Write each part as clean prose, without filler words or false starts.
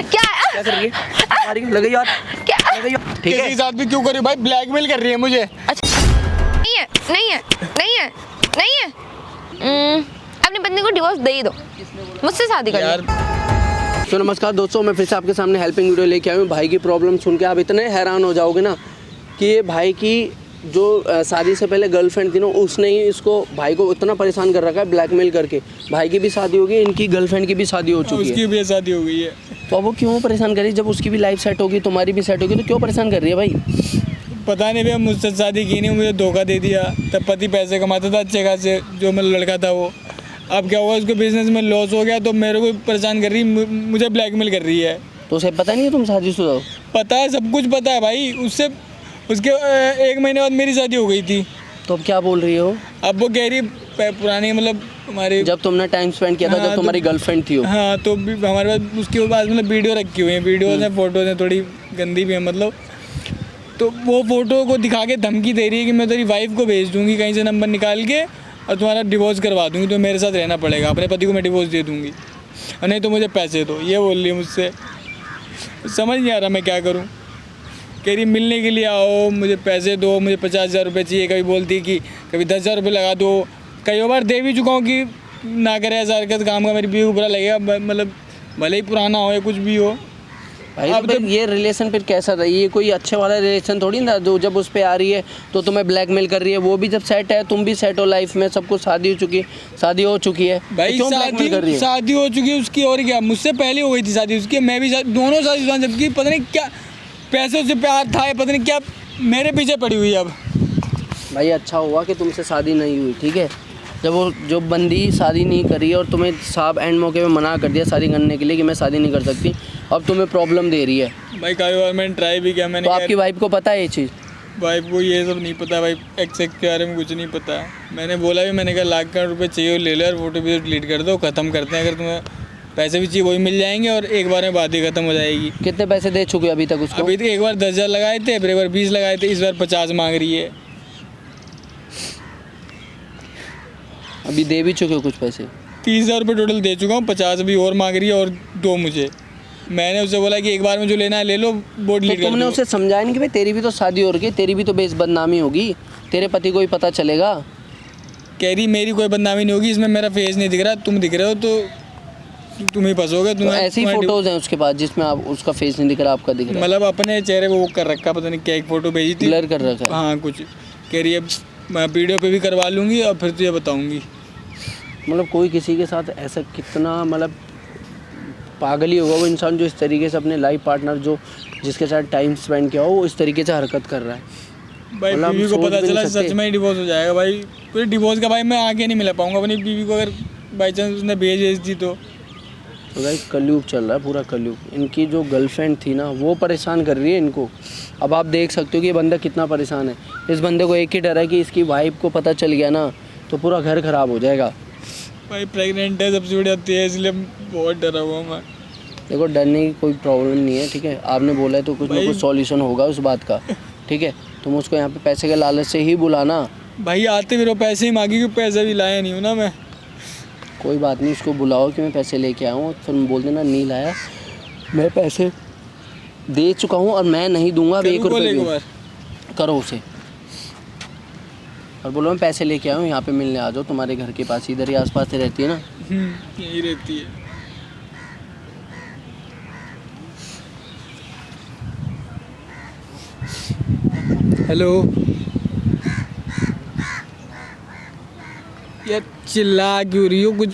क्या कर रही है? मारी लगे यार, क्या लगे यार, ठीक है। किसी साथ भी क्यों करी भाई? ब्लैकमेल कर रही है मुझे। अच्छा नहीं है नहीं है नहीं है नहीं है अपनी पत्नी को डिवोर्स दे ही दो, मुझसे शादी कर यार लो। तो नमस्कार दोस्तों, मैं फिर से आपके सामने हेल्पिंग वीडियो लेके आया हूँ। भाई की प्रॉब्लम सुन के आप इतने हैरान हो जाओगे ना कि ये भाई की जो शादी से पहले गर्लफ्रेंड थी ना, उसने ही इसको भाई को इतना परेशान कर रखा है ब्लैकमेल करके। भाई की भी शादी हो गई, इनकी गर्लफ्रेंड की भी शादी हो चुकी उसकी है। भी शादी हो गई है। तो अब वो क्यों परेशान कर रही है? जब उसकी भी लाइफ सेट होगी, तुम्हारी भी सेट होगी, तो क्यों परेशान कर रही है भाई? पता नहीं भैया, मुझसे शादी की नहीं, मुझे धोखा दे दिया। तब पति पैसे कमाता था अच्छे खासे, जो मेरा लड़का था वो। अब क्या हुआ, उसको बिजनेस में लॉस हो गया, तो मेरे को परेशान कर रही, मुझे ब्लैकमेल कर रही है। तो उसे पता नहीं है तुम शादीशुदा हो? पता है, सब कुछ पता है भाई। उससे उसके 1 महीने बाद मेरी शादी हो गई थी। तो अब क्या बोल रही हो? अब वो कह रही पुरानी, मतलब हमारी, जब तुमने टाइम स्पेंड किया था, हाँ, जब तुम्हारी गर्लफ्रेंड थी वो। हाँ, तो हमारे पास उसके बाद मतलब वीडियो रखी हुई है, वीडियोज हैं, फोटोज हैं, थोड़ी गंदी भी है मतलब। तो वो फोटो को दिखा के धमकी दे रही है कि मैं तेरी वाइफ को भेज दूंगी कहीं से नंबर निकाल के, और तुम्हारा डिवोर्स करवा दूंगी, तो मेरे साथ रहना पड़ेगा, अपने पति को मैं डिवोर्स दे दूंगी, और नहीं तो मुझे पैसे दो। ये बोल रही है मुझसे। समझ नहीं आ रहा मैं क्या करूँ। कह रही मिलने के लिए आओ, मुझे पैसे दो, मुझे 50,000 रुपये चाहिए। कभी बोलती कि कभी 10,000 रुपये लगा दो। कई बार दे भी चुका हूँ कि ना करे ऐसा हरकत काम का, मेरी बीवी को बुरा लगेगा, मतलब भले ही पुराना हो या कुछ भी हो। भाई अब तो फिर ये रिलेशन फिर कैसा था? ये कोई अच्छे वाला रिलेशन थोड़ी ना, जो जब उस पे आ रही है तो तुम्हें ब्लैकमेल कर रही है। वो भी जब सेट है, तुम भी सेट हो लाइफ में, सब कुछ शादी हो चुकी है, तो भाई क्यों ब्लैकमेल कर रही है? शादी हो चुकी है उसकी, और क्या, मुझसे पहले हो गई थी शादी उसकी, मैं भी दोनों शादी, जबकि पता नहीं क्या पैसों से प्यार था, या पता नहीं क्या मेरे पीछे पड़ी हुई है अब। भाई अच्छा हुआ कि तुमसे शादी नहीं हुई, ठीक है। जब वो जो बंदी शादी नहीं करी और तुम्हें साहब एंड मौके पे मना कर दिया शादी करने के लिए कि मैं शादी नहीं कर सकती, अब तुम्हें प्रॉब्लम दे रही है। भाई कई बार मैंने ट्राई भी किया, मैंने तो आपकी वाइफ को पता है ये चीज़? वाइफ को ये सब नहीं पता भाई, एक्स के बारे में कुछ नहीं पता। मैंने बोला भी, मैंने कहा लाख का रुपये चाहिए ले लो और फोटो भी डिलीट कर दो, ख़त्म करते हैं। अगर तुम्हें पैसे भी चाहिए वही मिल जाएंगे, और एक बार में बात ही ख़त्म हो जाएगी। कितने पैसे दे चुके अभी तक उसको? अभी तक एक बार 10,000 लगाए थे, फिर एक बार 20 लगाए थे, इस बार 50 मांग रही है। अभी दे भी चुके हो कुछ पैसे? 30,000 रुपये टोटल दे चुका हूँ, 50 भी और मांग रही है, और 2 मुझे। मैंने उससे बोला कि एक बार में जो लेना है ले लो, बोर्ड तो डिलीट कर तुमने दो। उसे समझाया नहीं कि भाई तेरी भी तो शादी हो रही है, तेरी भी तो बेइज्जत बदनामी होगी, तेरे पति को ही पता चलेगा? कह रही मेरी कोई बदनामी नहीं होगी, इसमें मेरा फेस नहीं दिख रहा, तुम दिख रहे हो तो तुम ही फंसोगे। तो ऐसी फोटोज हैं उसके पास जिसमें आप उसका फेस नहीं दिख रहा, आपका दिख रहा है, मतलब अपने चेहरे को वो कर रखा, पता नहीं क्या एक फ़ोटो भेजी थी, ब्लर कर रखा है। हाँ कुछ। कह रही है मैं वीडियो पे भी करवा लूँगी और फिर तुझे बताऊँगी। मतलब कोई किसी के साथ ऐसा कितना, मतलब पागल ही होगा वो इंसान जो इस तरीके से अपने लाइफ पार्टनर जो जिसके साथ टाइम स्पेंड किया हो, वो इस तरीके से हरकत कर रहा है। भाई मतलब बीवी को सोच पता भी नहीं चला सकते। सच में ही डिवोर्स हो जाएगा भाई। फिर डिवोर्स का भाई मैं आगे नहीं मिला पाऊँगा अपनी बीवी को, अगर बाई चांस उसने भेज दी तो। तो भाई कलयुग चल रहा है, पूरा कलयुग। इनकी जो गर्लफ्रेंड थी ना, वो परेशान कर रही है इनको। अब आप देख सकते हो कि ये बंदा कितना परेशान है। इस बंदे को एक ही डर है कि इसकी वाइफ को पता चल गया ना तो पूरा घर खराब हो जाएगा। भाई प्रेग्नेंट है, सबसे बड़ी बात है, इसलिए बहुत डरा हुआ मैं। देखो डरने की कोई प्रॉब्लम नहीं है, ठीक है। आपने बोला है तो कुछ ना कुछ सॉल्यूशन होगा उस बात का, ठीक है। तुम उसको यहाँ पे पैसे के लालच से ही बुलाना। भाई आते फिर वो पैसे ही मांगी, क्योंकि पैसे भी लाया नहीं हूँ ना मैं। कोई बात नहीं, उसको बुलाओ कि मैं पैसे लेके आया हूँ, फिर बोल देना नहीं लाया, मैं पैसे दे चुका हूँ और मैं नहीं दूंगा अब 1 रुपये भी। करो उसे और बोलो मैं पैसे लेके आया हूँ, यहाँ पे मिलने आ जाओ, तुम्हारे घर के पास, इधर ही आसपास ही रहती है ना। यही रहती है। हेलो यार, चिल्ला क्यों रही हो? कुछ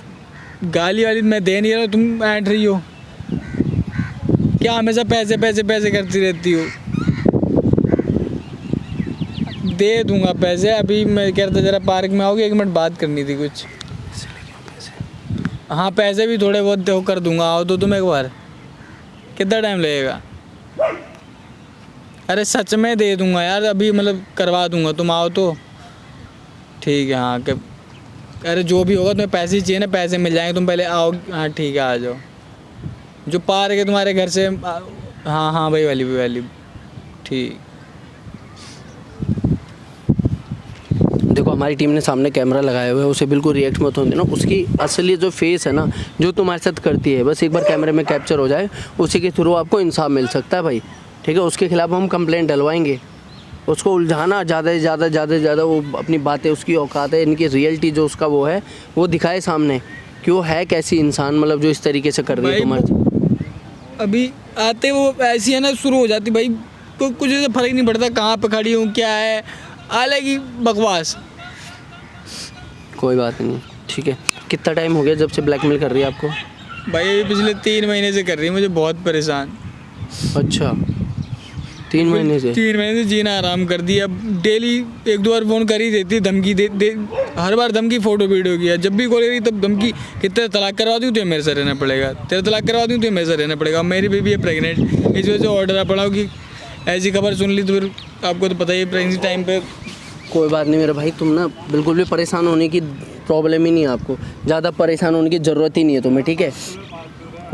गाली वाली मैं दे नहीं रहा, तुम ऐंठ रही हो क्या? हमेशा पैसे पैसे पैसे करती रहती हो। दे दूंगा पैसे, अभी मैं कह रहा था जरा पार्क में आओगे, 1 मिनट बात करनी थी कुछ। हाँ पैसे भी थोड़े बहुत दो कर दूंगा, आओ तो तुम एक बार। कितना टाइम लगेगा? अरे सच में दे दूंगा यार, अभी मतलब करवा दूंगा, तुम आओ तो ठीक है। हाँ कि अरे जो भी होगा तुम्हें पैसे ही चाहिए ना, पैसे मिल जाएंगे, तुम पहले आओ। हाँ ठीक है, आ जाओ। जो पार्क है तुम्हारे घर से, हाँ हाँ भाई वाली ठीक। देखो हमारी टीम ने सामने कैमरा लगाया हुआ है, उसे बिल्कुल रिएक्ट मत होने देना। उसकी असली जो फेस है ना, जो तुम्हारे साथ करती है, बस एक बार कैमरे में कैप्चर हो जाए, उसी के थ्रू आपको इंसाफ मिल सकता है भाई, ठीक है। उसके खिलाफ हम कंप्लेंट डलवाएंगे। उसको उलझाना ज़्यादा से ज़्यादा, वो अपनी बातें, उसकी औकात है, इनकी रियलिटी जो उसका वो है, वो दिखाए सामने कि वो है कैसी इंसान, मतलब जो इस तरीके से कर रही है तुम्हारे साथ। अभी आते वो ऐसी है ना, शुरू हो जाती भाई, तो कुछ ऐसा फर्क नहीं पड़ता कहाँ पे खड़ी हूँ, क्या है, हालांकि बकवास। कोई बात नहीं, ठीक है। कितना टाइम हो गया जब से ब्लैकमेल कर रही है आपको? भाई अभी पिछले 3 महीने से कर रही है मुझे, बहुत परेशान। अच्छा, 3 महीने से? 3 महीने से जीना आराम कर दिया। अब डेली 1-2 बार फ़ोन कर ही देती, धमकी दे हर बार धमकी, फ़ोटो वीडियो किया, जब भी कॉल करी तब धमकी कि तेरा तलाक करवा दूँ तो मेरे से रहना पड़ेगा, तेरा तलाक करवा दूँ तो मेरे से रहना पड़ेगा। मेरी बेबी है प्रेग्नेंट, इस वजह से ऑर्डर पड़ा कि ऐसी खबर सुन ली तो फिर आपको तो पता ही है प्रेगनेंसी टाइम पे। कोई बात नहीं मेरे भाई, तुम ना बिल्कुल भी परेशान होने की प्रॉब्लम ही नहीं है आपको, ज़्यादा परेशान होने की ज़रूरत ही नहीं है तुम्हें, ठीक है।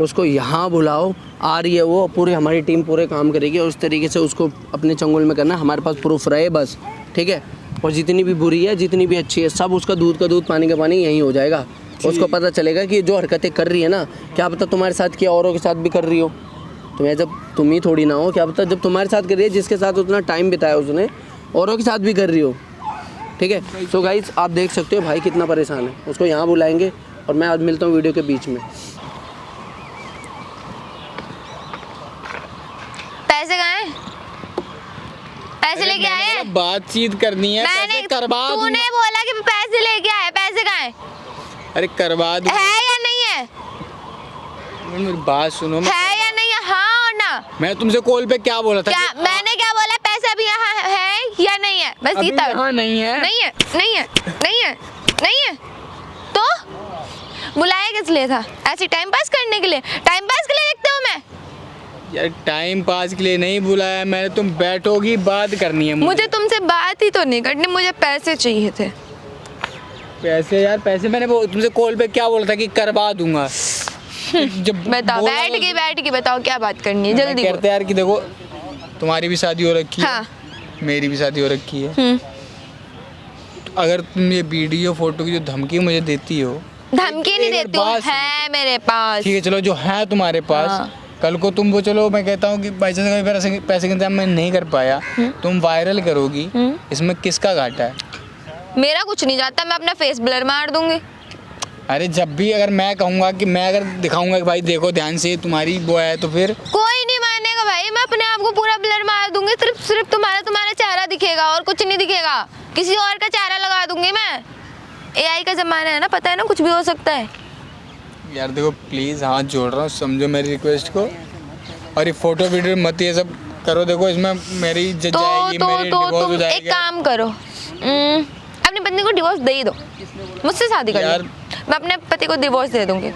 उसको यहाँ बुलाओ, आ रही है वो, पूरी हमारी टीम पूरे काम करेगी और उस तरीके से उसको अपने चंगुल में करना, हमारे पास प्रूफ रहे बस, ठीक है। और जितनी भी बुरी है, जितनी भी अच्छी है, सब उसका दूध का दूध, पानी का पानी यहीं हो जाएगा। उसको पता चलेगा कि जो हरकतें कर रही है ना, क्या पता तुम्हारे साथ किया औरों के साथ भी कर रही हो, तुम्हें जब तुम ही थोड़ी ना हो, क्या पता जब तुम्हारे साथ कर रही है, जिसके साथ उतना टाइम बिताया उसने, औरों के साथ भी कर रही हो, ठीक है। सो गाइस, आप देख सकते हो भाई कितना परेशान है। उसको यहाँ बुलाएंगे और मैं आज मिलता हूँ वीडियो के बीच में। पैसे कहाँ हैं? पैसे लेके आए हैं? बातचीत करनी है, पैसे करवा दूँ। तूने बोला कि पैसे लेके आए, पैसे कहाँ हैं? अरे करवा दूँ। है या नहीं है? मेरी बात सुनो, है या नहीं है? हाँ और ना। मैं तुमसे कॉल पे क्या बोला था? क्या मैंने क्या बोला? पैसे अभी यहाँ है या नहीं है? बस ये तक। हाँ नहीं है, नहीं है, नहीं है, नहीं है, नहीं है। तो बुलाया किस लिए था? ऐसे टाइम पास करने के लिए? टाइम पास के लिए देखते हो मैं? यार टाइम पास के लिए नहीं बुलाया मैंने, तुम बैठोगी, बात करनी है मुझे तुमसे बात ही तो नहीं करनी, मुझे पैसे चाहिए थे। पैसे? यार पैसे मैंने तुमसे कॉल पे क्या बोला था कि करवा दूंगा। जब बताओ, बैठ के बताओ क्या बात करनी है, जल्दी कहते यार कि देखो तुम्हारी भी शादी हो रखी है, हाँ। मेरी भी शादी हो रखी है, तो अगर तुम ये वीडियो फोटो की जो धमकी मुझे देती हो, धमकी नहीं देती हूँ, है मेरे पास। ठीक है चलो जो है तुम्हारे पास, हाँ। कल को तुम वो, चलो मैं कहता हूँ कि भाई जैसे पैसे का इंतजाम मैं नहीं कर पाया, तुम वायरल करोगी, इसमें किसका घाटा है? मेरा कुछ नहीं जाता, मैं अपना फेस ब्लर मार दूंगी। अरे जब भी अगर मैं कहूँगा कि मैं अगर दिखाऊंगा कि भाई देखो ध्यान से तुम्हारी वो है, तो फिर कोई नहीं मानेगा भाई, मैं अपने आप को पूरा ब्लर मार दूंगी, सिर्फ तुम्हारा चेहरा दिखेगा और कुछ नहीं दिखेगा, किसी और का चेहरा लगा दूंगी मैं। AI का जमाना है ना, पता है ना, कुछ भी हो सकता है। यार देखो प्लीज़ हाथ जोड़ रहा हूँ, समझो मेरी रिक्वेस्ट को, और ये फोटो वीडियो मत ये सब करो। देखो इसमें मेरी इज्जत जाएगी, मेरी डिवोर्स हो तुम एक जाएगा। काम करो, अपने पत्नी को डिवोर्स दे ही दो, मुझसे शादी कर लो, मैं अपने पति को डिवोर्स दे दूंगी।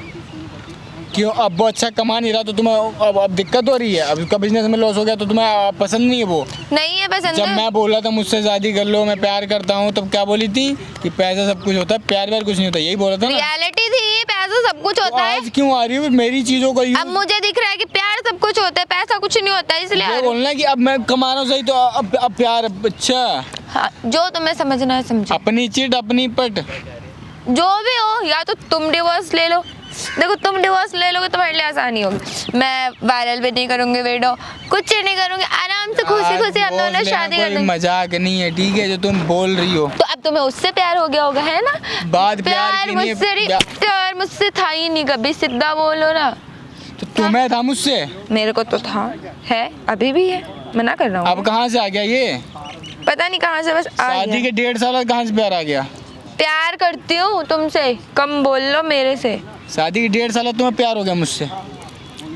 क्यों? अब वो अच्छा कमा नहीं रहा तो तुम्हें अब दिक्कत हो रही है? अब उसका बिजनेस में लॉस हो गया तो तुम्हें पसंद नहीं है वो? नहीं है पसंद। जब मैं बोला था मुझसे शादी कर लो, मैं प्यार करता हूँ, तब क्या बोली थी कि पैसा सब कुछ होता है, प्यार व्यार कुछ नहीं होता, यही बोला था ना? रियलिटी थी, पैसा सब कुछ होता है। आज क्यों आ रही हो मेरी चीजों का अब मुझे दिख रहा है कि प्यार सब कुछ होता है, पैसा कुछ नहीं होता है, इसलिए बोलना कि अब मैं कमा रहा हूँ सही, तो अब प्यार? अच्छा हाँ, जो तुम्हें समझना है समझो। अपनी चिट अपनी पट, जो भी हो, या तो तुम डिवोर्स ले लो, देखो तुम डिवोर्स ले लोगे तुम्हारे लिए आसानी होगी, मैं वायरल भी नहीं करूंगी वीडियो, कुछ नहीं करूंगी, आराम से खुशी खुशी हम दोनों शादी कर लेंगे। मजाक नहीं है, ठीक है, जो तुम बोल रही हो। तो अब तुम्हें उससे प्यार हो गया होगा, है ना? बात प्यार की नहीं है, प्यार मुझसे था ही नहीं कभी, सीधा बोलो ना। तो तुम्हें था मुझसे? मेरे को तो था, है, अभी भी है, मना कर रहा हूँ। अब कहाँ से आ गया ये? पता नहीं कहाँ से, बस आ गया। शादी के 1.5 साल बाद कहाँ से प्यार आ गया? प्यार करती हूँ तुमसे, कम बोल लो मेरे से। शादी के 1.5 साल बाद तुम्हें प्यार हो गया मुझसे?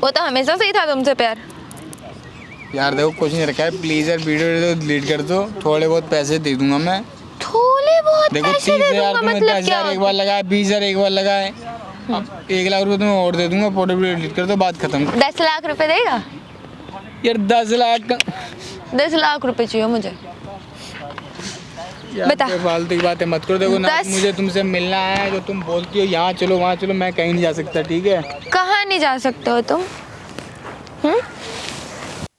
वो तो हमेशा से ही था तुमसे प्यार। यार देखो कुछ नहीं रखा है, प्लीज यार वीडियो डिलीट कर दो, थोड़े बहुत पैसे दे दूंगा मैं। थोड़े बहुत देखो पैसे दे 30,000 दूंगा, तुम्हें, मतलब 10,000 एक बार लगाए, 20,000 एक बार लगाए, अब 1 लाख रुपए तुम्हें और दे दूंगा, फोटो वीडियो डिलीट कर दो, बात खत्म। 10 लाख रुपए देगा? यार 10 लाख 10 लाख रुपए चाहिए मुझे। बता। फालतू की बातें मत करो, देखो ना मुझे तुमसे मिलना है, जो तुम बोलती हो यहाँ चलो वहाँ चलो, मैं कहीं नहीं जा सकता, ठीक है? कहाँ नहीं जा सकते हो तुम?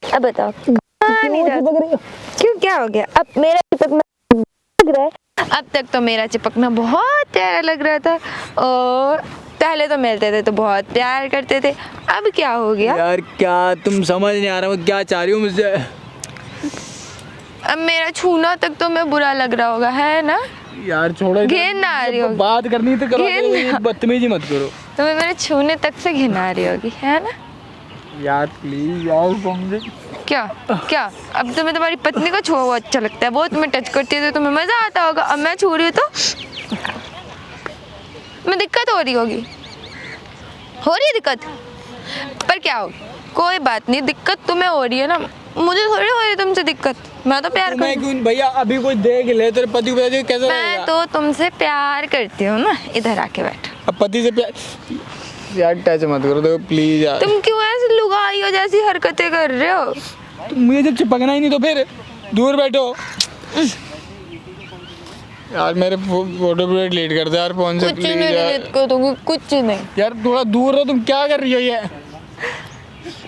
अब बताओ कहाँ नहीं जा सकते? क्यों, क्या हो गया? अब मेरा लग रहा है अब तक तो मेरा चिपकना बहुत प्यारा लग रहा था और पहले तो मिलते थे तो बहुत प्यार करते थे, अब क्या हो गया? यार क्या तुम समझ नहीं आ रहा मैं क्या चाह रही हूँ मुझसे? अब मेरा छूना तक तो मैं बुरा लग रहा होगा, है ना? यार छोड़ो, घिन आ रही होगी। बात करनी तो करो, घिन- ये बदतमीजी मत करो तुम्हें मेरे छूने तक से घिन आ रही होगी, है ना? यार प्लीज यार तुमसे। क्या क्या अब तुम्हें तुम्हारी पत्नी को छुआ हुआ अच्छा लगता है, वो तुम्हें टच करती है तो तुम्हें मजा आता होगा, अब मैं छू रही हूँ तो मैं दिक्कत हो रही होगी, हो रही है दिक्कत, पर क्या हो, कोई बात नहीं, दिक्कत तुम्हें हो रही है ना, मुझे थोड़ी हो रही है तुमसे दिक्कत, मैं तो प्यार मैं करती क्यों भैया, अभी कोई देख ले तेरे पति को कैसा मैं लगेगा? तो तुमसे प्यार करती हूँ ना, इधर आके बैठ। अब पति से प्यार, यार टच मत करो देखो प्लीज यार। तुम क्यों ऐसे लुगाई हो जैसी हरकतें कर रहे हो? तुम मुझे जब चिपकना ही नहीं तो फिर दूर बैठो। यार मेरे फोटो पे डिलीट कर दे यार फोन से कुछ प्लीज नहीं यार। डिलीट कर दूंगी, कुछ नहीं। यार थोड़ा दूर रहो, तुम क्या कर रही हो ये?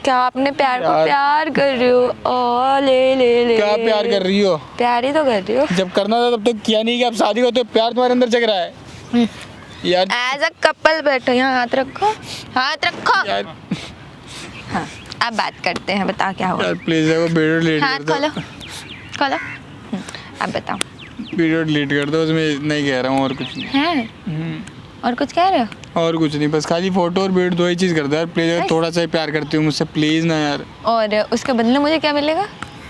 क्या अपने प्यार को यार। प्यार कर रही हो? ओ ले ले ले क्या प्यार कर रही हो? प्यार ही तो कर रही हो। जब करना था तब तो किया नहीं, कि अब शादी को तो प्यार तुम्हारे अंदर जग रहा है यार। एज अ कपल बैठो यहाँ, हाथ रखो, हाथ रखो। यार हाँ अब बात करते हैं, बता क्या हुआ? यार प्लीज देखो वीडियो डिलीट हाथ कर दो। खोलो खोलो, अब बताओ। वीडियो डिलीट कर दो, उसमें नहीं कह रहा हूँ और कुछ नहीं। हैं और कुछ कह रहे हो? और कुछ नहीं, बस खाली फोटो और वीडियो दो ही चीज़ कर दो यार प्लीज। अगर थोड़ा सा ही प्यार करती हूँ मुझसे प्लीज़ ना यार। और उसके बदले मुझे क्या मिलेगा?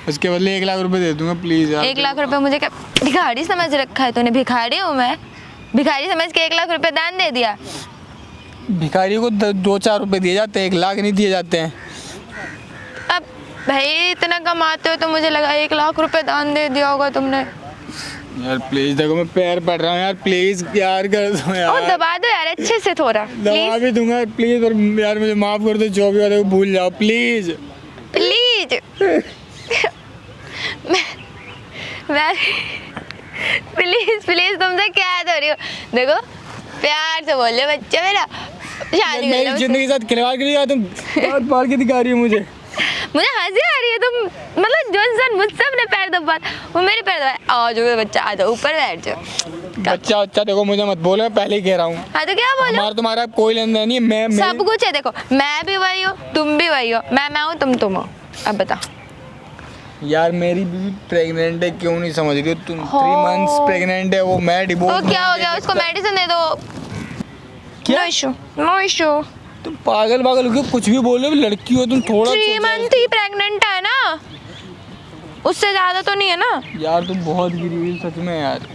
उसके बदले 1 लाख रुपए दे दूंगा प्लीज यार। 1 लाख रुपए मुझे क्या भिखारी समझ रखा है तूने? भिखारी हूँ मैं? भिखारी समझ के 1 लाख रुपए दान दे दिया? भिखारी को 2-4 रुपए दिए जाते हैं, 1 लाख नहीं दिए जाते हैं। अब भाई इतना कमाते हो तो मुझे लगा 1 लाख रुपए दान दे दिया होगा तुमने। यार प्लीज देखो मैं पैर पड़ रहा हूँ यार, प्लीज यार कर दो और यार। दबा दो यार अच्छे से थोड़ा, दबा प्लीज भी दूंगा प्लीज, और यार मुझे माफ कर दो, जो भी होता है वो भूल जाओ प्लीज। प्लीज। मैं प्लीज प्लीज तुमसे क्या हो रही हो? देखो प्यार से बोले बच्चा मेरा, शादी कर मेरी लो मुझसे। जिंदगी के साथ खिलवाड़ कर रही, तुम बात पार के दिखा रही हो मुझे। मुझे हंसी आ रही है, तुम मतलब जो इंसान मुझसे अपने पैर दबा वो मेरे पैर दबाए। आ जाओ बच्चा, आ जाओ ऊपर बैठ जाओ। बच्चा देखो मुझे मत बोलो, मैं पहले ही कह रहा हूँ। हाँ तो क्या बोलो? हमारा तुम्हारा कोई लेन देन नहीं है। मैं सब कुछ है, देखो मैं भी वही हूँ, तुम भी वही हो, मैं हूँ, तुम हो। अब बता। यार मेरी बीवी प्रेग्नेंट है, क्यों नहीं समझ रही हो तुम? हो। 3 मंथ्स प्रेग्नेंट है वो, मैं डिवोर्स। तो क्या हो गया, उसको मेडिसिन दे दो। क्या? No issue, no issue. तुम पागल हो क्यों? कुछ भी बोलो, लड़की हो तुम, थोड़ा 3 मंथ ही प्रेग्नेंट है ना, उससे ज्यादा तो नहीं है ना? यार तुम बहुत गिरी हुई सच में यार।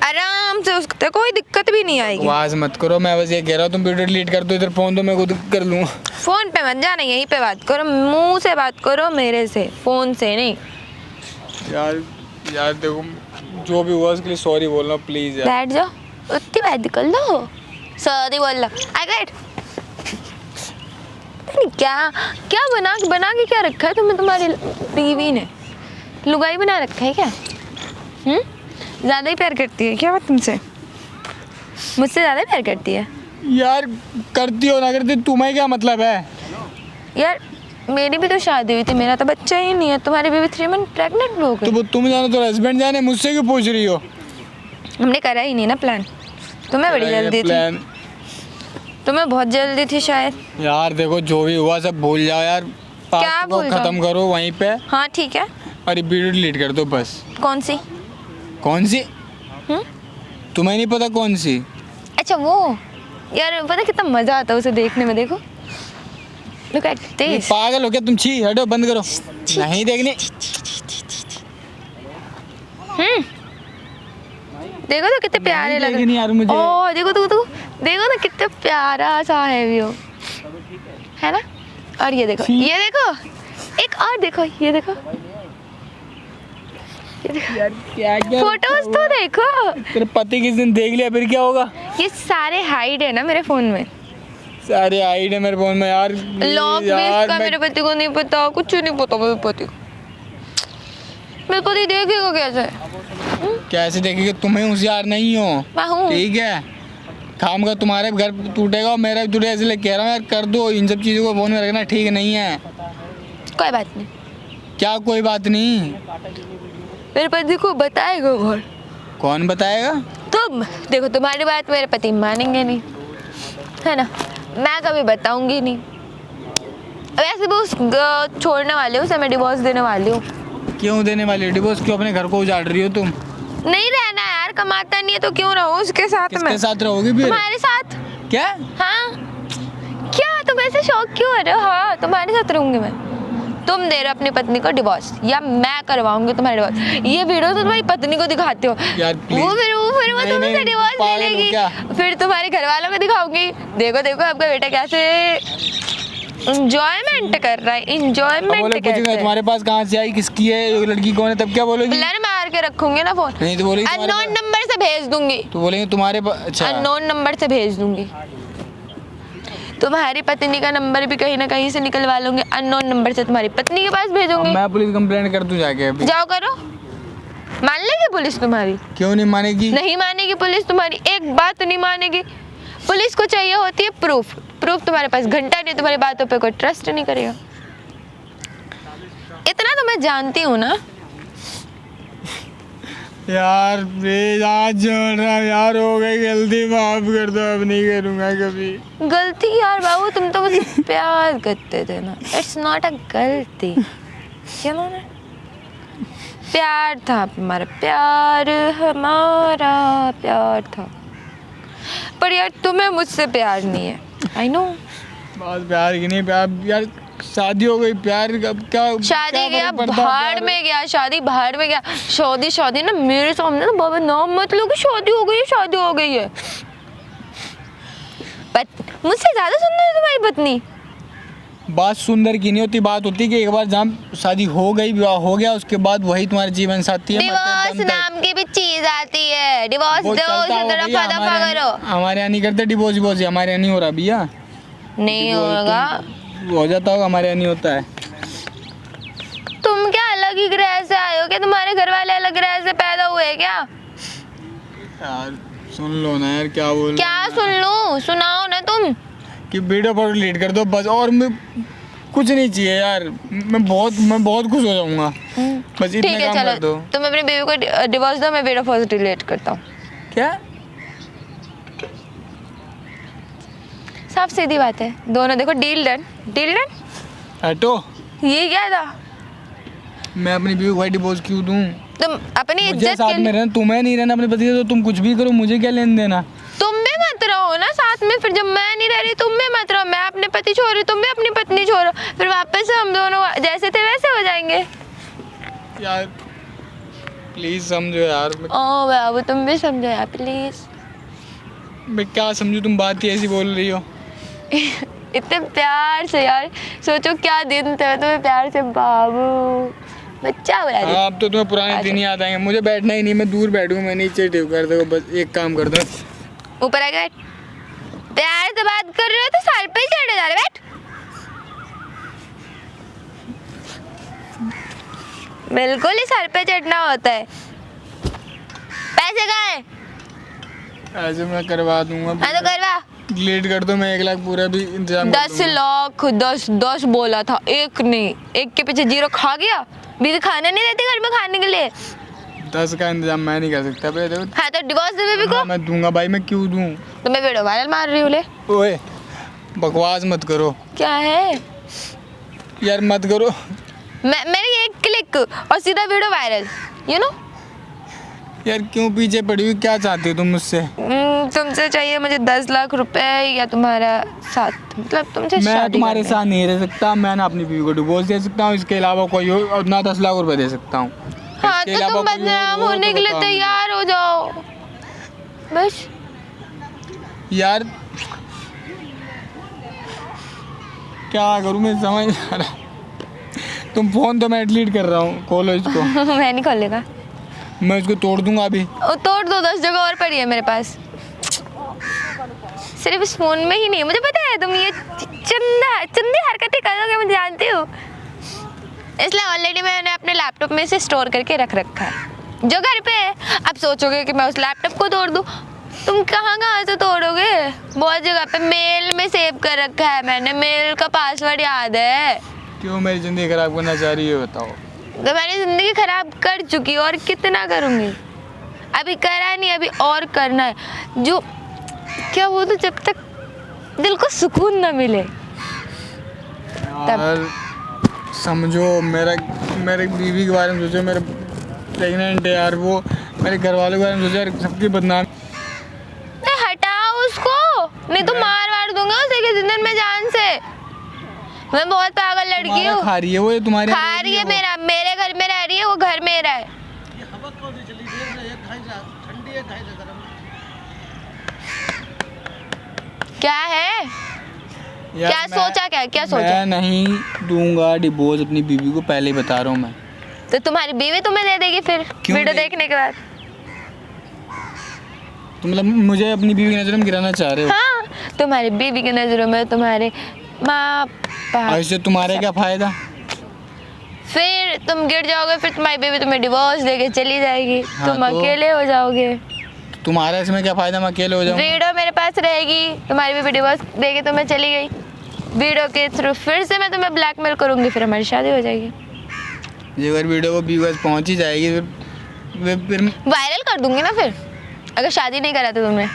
आराम से, उसको कोई दिक्कत भी नहीं आएगी। आवाज मत करो, मैं बस ये कह रहा हूँ तुम वीडियो डिलीट कर दो, इधर फोन तो मैं खुद कर लूँगा। फोन पे मत जाना, यहीं पे बात करो, मुंह से बात करो मेरे से, फोन से नहीं। यार देखो जो भी हुआ उसके लिए सॉरी बोलना प्लीज यार। बैठ जाओ, उतनी बात निकल दो, सॉरी बोल लो। आई गेट क्या क्या बना के क्या रखा है तुम्हें तुम्हारी बीवी ने? लुगाई बना रखा है क्या? ज़्यादा ही प्यार करती है क्या वो तुमसे? मुझसे ज़्यादा ही प्यार करती है? यार करती हो ना करती तुम्हें क्या मतलब है? यार मेरी भी तो शादी हुई थी, मेरा तो बच्चा ही नहीं है, तुम्हारी बीवी 3 मंथ प्रेग्नेंट हो तो गई। वो तुम जानो तो हस्बैंड जाने, मुझसे क्यों पूछ रही हो? हमने करा ही नहीं ना प्लान, तुम्हें बड़ी जल्दी थी, प्लान। तुम्हें बहुत जल्दी थी शायद। यार देखो जो भी हुआ सब भूल जाओ यार, क्या पास्ट को भूल जाओ? खत्म करो वहीं पे, हाँ ठीक है। और ये वीडियो डिलीट कर दो बस। कौन सी? कौन सी? हम्म? तुम्हें नहीं पता कौन सी? अच्छा वो, यार पता कितना मज़ा आता है उसे देखने में, देखो लुक एट दिस। पागल हो क्या तुम? छी हटो, बंद करो, नहीं देखनी। देखो तो कितने प्यारे लग देखनी यार मुझे। ओ देखो देखो ना कितना प्यारा सा है व्यू, है ना? और ये देखो, ये देखो, एक और देखो, ये देखो, यार क्या क्या फोटोज तो देखो। तेरे पति किस दिन देख लिया फिर क्या होगा? ये सारे हाइड है ना मेरे फोन में, सारे आईडी है मेरे फोन में यार। लॉक भी यार इसका मेरे पति को नहीं पता, कुछ नहीं पता मेरे पति को। मेरे पति देखेगा कैसे? कैसे देखेंगे? तुम्हें होशियार नहीं हो, मैं हूँ। ठीक है? काम का तुम्हारे घर टूटेगा और मेरा भी टूटेगा, इसलिए कह रहा हूँ यार कर दो इन सब चीज़ों को, फोन में रखना ठीक नहीं है। कोई बात नहीं, क्या कोई बात नहीं? मेरे पति को बताएगा घर, कौन बताएगा? तुम देखो, तुम्हारी बात मेरे पति मानेंगे नहीं, है ना, मैं कभी बताऊंगी नहीं। वैसे भी उस छोड़ने वाले हूँ, उसे मैं डिवोर्स देने वाली हूँ। क्यों देने वाली हो डिवोर्स? क्यों अपने घर को उजाड़ रही हो तुम? नहीं रहना यार, कमाता नहीं है तो क्यों रहूँ उसके साथ में? किसके साथ रहोगी फिर? तुम्हारे साथ। क्या? हाँ, क्या तुम ऐसे शौक क्यों हो रहे हो? हाँ, तुम्हारे साथ रहूंगी मैं। तुम दे रहे हो अपनी पत्नी को डिवोर्स, या मैं करवाऊंगी तुम्हारा डिवोर्स? ये वीडियो तो तुम्हारी पत्नी को दिखाते हो यार प्लीज। वो फिर वो नहीं, तुमसे नहीं, डिवोर्स ले पागल हो लेगी, क्या? फिर तुम्हारे घर वालों को दिखाऊंगी, देखो देखो आपका बेटा कैसे इंजॉयमेंट कर रहा है, अब इंजॉयमेंट बोले पूछेगा तुम्हारे पास कहाँ से आई, किसकी है, ये लड़की कौन है, तब क्या बोलोगी? ब्लर मार के रखूंगी ना फोन, नहीं तो बोलेगी तुम्हारे अननोन नंबर से भेज दूंगी, तो बोलेंगे तुम्हारे अच्छा अननोन नंबर से भेज दूंगी। तुम्हारी पत्नी का नंबर भी कहीं ना कहीं से निकलवा लूंगी, अननोन नंबर से तुम्हारी पत्नी के पास भेजूंगी। मैं पुलिस कंप्लेंट कर दूं जाके अभी? जाओ करो, मान लेगी पुलिस तुम्हारी? क्यों नहीं मानेगी? नहीं मानेगी पुलिस तुम्हारी, एक बात नहीं मानेगी। पुलिस को चाहिए होती है प्रूफ, प्रूफ तुम्हारे पास घंटा नहीं, तुम्हारी बातों पे कोई ट्रस्ट नहीं करेगा। इतना तो मैं जानती हूँ ना। यार प्लीज आज छोड़ रहा हूं यार, हो गई गलती, माफ कर दो, अब नहीं करूंगा कभी। गलती यार बाबू, तुम तो मुझसे प्यार करते थे ना, इट्स नॉट अ गलती, चलो ना, प्यार था हमारा, प्यार हमारा प्यार था, पर यार तुम्हें मुझसे प्यार नहीं है, आई नो। बस प्यार की नहीं, प्यार यार शादी हो गई, प्यार अब क्या? शादी क्या गया फर्क पड़ता है भाड़ प्यार? में गया, शादी भाड़ में गया। शादी ना मेरे सामने ना बाबा नाम मत लो कि शादी हो गई है, शादी हो गई है। मुझसे ज्यादा सुंदर है तुम्हारी पत्नी। बात सुंदर की नहीं होती, बात होती कि एक बार जहाँ शादी हो गई, विवाह हो गया, उसके बाद वही तुम्हारे जीवन साथी है। डिवोर्स नाम की भी चीज आती है, डिवोर्स वो दो, चलता उसे होगा दफा भैया, दफा करो। हमारे यहाँ नहीं करते डिवोर्स, हमारे यहाँ नहीं हो रहा भैया, नहीं होगा। हो जाता होगा, हमारे यहाँ नहीं होता है। तुम क्या अलग ही ग्रह से आए हो क्या? तुम्हारे घर वाले अलग ग्रह से पैदा हुए क्या? यार सुन लो ना यार, क्या बोल क्या सुन लूं? सुनाओ ना तुम। कि वीडियो फोटो डिलीट कर दो बस, और मैं कुछ नहीं चाहिए यार, मैं बहुत खुश हो जाऊंगा, बस ठीक इतना है काम चलो, कर दो। तुम अपनी बीवी को डिवोर्स दो, मैं वीडियो फोटो डिलीट करता हूँ। क्या? साफ सीधी बात है, दोनों देखो, डील डन, डील डन। हटो, ये क्या था? मैं अपनी बीवी को डिवोर्स क्यों दूं? तुम अपनी मुझे इज्जत साथ के में लिए, रहना, तुम्हें नहीं रहना अपने पति से, तो तुम कुछ भी करो, मुझे क्या लेन देना? तुम भी मत रहो ना साथ में, फिर जब मैं नहीं रह रही तुम भी मत रहो, मैं अपने पति छोड़ रही, तुम भी अपनी पत्नी छोड़ो, फिर वापस से हम दोनों जैसे थे वैसे हो जाएंगे। यार प्लीज समझो यार, ओ बाबू तुम भी समझो यार प्लीज। मैं क्या समझूं, तुम बात ही ऐसी बोल रही हो। इतने प्यार से यार, सोचो क्या दिन थे, तुम्हें प्यार से बाबू बच्चा बुला हाँ, अब तो तुम्हें पुराने दिन ही याद आएंगे। मुझे बैठना ही नहीं, मैं दूर बैठूंगा, मैं नीचे टिप कर दो, बस एक काम कर दो, ऊपर आ गए। प्यार से बात कर रहे हो तो साल पे ही चढ़े जा रहे, बैठ। बिल्कुल ही सर पे चढ़ना होता है। पैसे कहाँ है? ऐसे मैं करवा दूंगा। हाँ तो करवा। डिलीट कर दो, मैं 1 लाख पूरा भी इंतजाम कर 10 लाख 10 बोला था, एक नहीं, एक के पीछे 0 खा गया। बीवी खाना नहीं देती घर में खाने के लिए। 10 का इंतजाम मैं नहीं कर सकता भाई। देखो हाँ तो डिवोर्स दे बीवी को। मैं दूंगा भाई, मैं क्यों दूं? तो मैं वीडियो वायरल मार रही हूँ ले। ओए बकवास मत करो क्या है यार, मत करो। मेरी एक क्लिक और सीधा वीडियो वायरल, यू नो। यार क्यों पीछे पड़ी हुई, क्या चाहती हो तुम मुझसे? तुमसे चाहिए मुझे 10 लाख रुपए या तुम्हारा साथ, मतलब तुमसे मैं शादी तुम्हारे करनी है। साथ नहीं रह सकता। मैं ना अपनी बीवी को डिवोर्स दे सकता हूँ, इसके अलावा कोई और ना 10 लाख रुपए दे सकता हूँ। हाँ इसके तो अलावा तुम कोई बदनाम और होने के लिए बताओ। तैयार हो जाओ बस। यार क्या करूँ मैं, समझ नहीं आ रहा। तुम फोन तो मैं डिलीट कर रहा हूँ, खोलो इसको। मैं नहीं खोलेगा, मैं इसको तोड़ दूंगा अभी। तोड़ दो, 10 जगह और पड़ी है मेरे पास, सिर्फ इस फोन में ही नहीं। मुझे पता है तुम ये चंदी हरकतें करोगे, मैं जानती हूँ, इसलिए ऑलरेडी मैंने अपने लैपटॉप में से स्टोर करके रख रखा है जो घर पे है। अब सोचोगे कि मैं उस लैपटॉप को तोड़ दूँ, तुम कहाँ से तोड़ोगे? बहुत जगह पे मेल में सेव कर रखा है मैंने, मेल का पासवर्ड याद है। क्यों मेरी जिंदगी खराब करना चाह रही है बताओ? तो मैंने जिंदगी खराब कर चुकी और कितना करूँगी। अभी करा नहीं, अभी और करना है। जो क्या वो तो जब तक दिल को सुकून ना मिले यार समझो, मेरे बीवी के बारे में सोचो, मेरे प्रेग्नेंट है यार, वो मेरे घर वालों के बारे में सोचो यार, सबकी बदनाम। हटाओ उसको, नहीं तो मार वार दूंगा उसे किसी दिन में जान से। मैं बहुत पागल लड़की हूँ। खा रही है वो, तुम्हारे खा रही है मेरे घर में रह रही है, वो घर मेरा है। क्या है? क्या सोचा, क्या सोचा? मैं नहीं दूंगा डिवोर्स अपनी बीवी को, पहले ही बता रहा हूँ मैं। तो तुम्हारी बीवी तुम्हें दे देगी फिर वीडियो देखने के बाद? तो मतलब मुझे अपनी बीवी की नजरों में गिराना चाह रहे हो? हाँ, तुम्हारी बीवी की नजरों में तुम्हारे माँ बाप। इससे तुम्हारे क्या फायदा? फिर तुम गिर जाओगे, फिर तुम्हारी बीवी तुम्हें डिवोर्स देके चली जाएगी। हाँ, तुम तो अकेले हो जाओगे। तुम्हारा इसमें क्या फायदा, मैं अकेले हो जाऊँ? वीडियो मेरे पास रहेगी, तुम्हारी बीवी डिवोर्स देके तुम्हें चली गई, वीडियो के थ्रू फिर से मैं तुम्हें ब्लैकमेल करूंगी, फिर हमारी शादी हो जाएगी। ये अगर वीडियो को व्यूअर्स पहुंच ही जाएगी फिर वायरल कर दूंगी ना फिर, अगर शादी नहीं करा तो तुमने।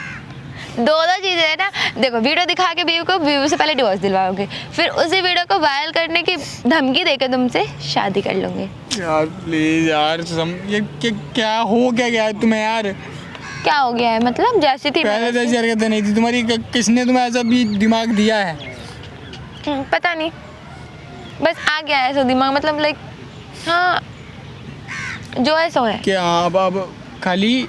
दो चीज़ें है ना, देखो वीडियो दिखा के बीवी से पहले डिवोर्स दिलवाओगे, फिर उसी वीडियो को वायरल करने की धमकी देके तुमसे शादी कर लूँगी। यार प्लीज यार, ये क्या हो गया तुम्हें यार? क्या हो गया है मतलब? जैसी थी पहले तो ऐसी हरकतें नहीं थी तुम्हारी, किसने तुम्हें ऐसा भी दिमाग दिया है? पता नहीं, बस आ गया है ऐसा दिमाग, मतलब लाइक हाँ जो है सो है। क्या अब खाली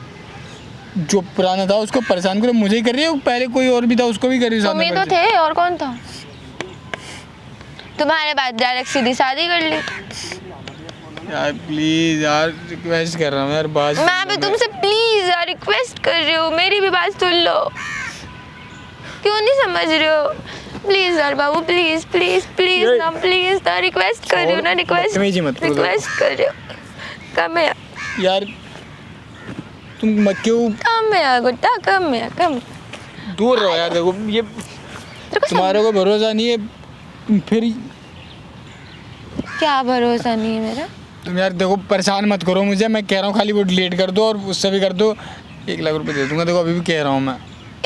जो पुराना था उसको परेशान करो, मुझे ही कर रही हो? पहले कोई और भी था, उसको भी कर रही हो? तुम ही तो थे, और कौन था? तुम्हारे बाद डायरेक्ट सीधी शादी कर ली। यार प्लीज यार, रिक्वेस्ट कर रहा हूँ यार, बात मैं भी तुमसे प्लीज यार रिक्वेस्ट कर रही हूँ, मेरी भी बात सुन लो। क्यों नहीं समझ रहे हो? प्लीज यार बाबू, प्लीज प्लीज प्लीज ना, प्लीज ना, रिक्वेस्ट कर रही हूँ ना, रिक्वेस्ट कर रही हूँ। कम है यार, तुम क्यों? कम है गुड्डा, कम है, कम। दूर रहो यार, देखो ये तुम्हारे को भरोसा नहीं है फिर। क्या भरोसा नहीं है मेरा? तुम यार देखो, परेशान मत करो मुझे, मैं कह रहा हूँ खाली वो डिलीट कर दो और उससे भी कर दो। 1 लाख रुपए दे दूंगा, देखो अभी भी कह रहा हूँ मैं।